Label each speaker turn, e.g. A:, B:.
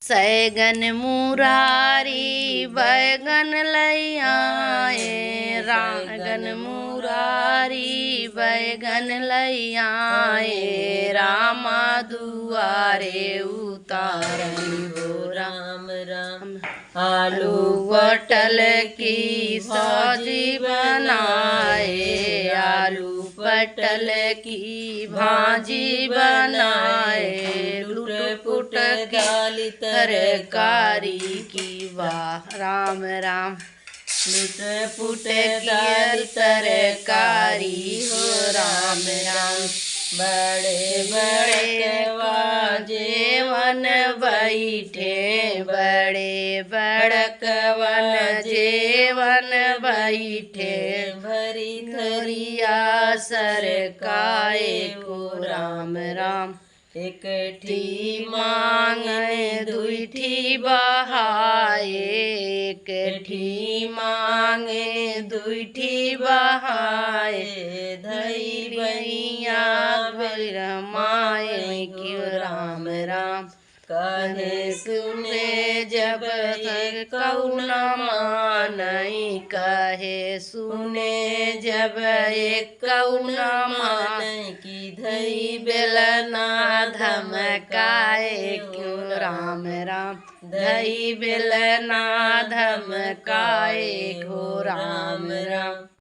A: Sagan Murari बैगन लई आए, रागन मुरारी बैगन लई आए, रामा दुआरे उतारई हो
B: राम राम।
A: आलू पटल की सब्जी बनाए, आलू पटल की भाजी बनाए, लुट पुट दाल तरकारी की वाह राम राम। लुट पुट दाल तरकारी हो राम राम। बड़े बड़े जेवन बैठे, बड़े बड़कवन जेवन बैठे, भरी थरिया सरकाए को राम राम। एकठी मांगे दुईठी बहाए, एकठी मांगे दुईठी बहाए, धई बहिया भैर माए क्यों राम राम। कहे सुने जब कौन मानई, कहे सुने जब कौन मानई, की धई बेलना धमकाए क्यों राम राम। धई बेलना धमकाए हो राम राम।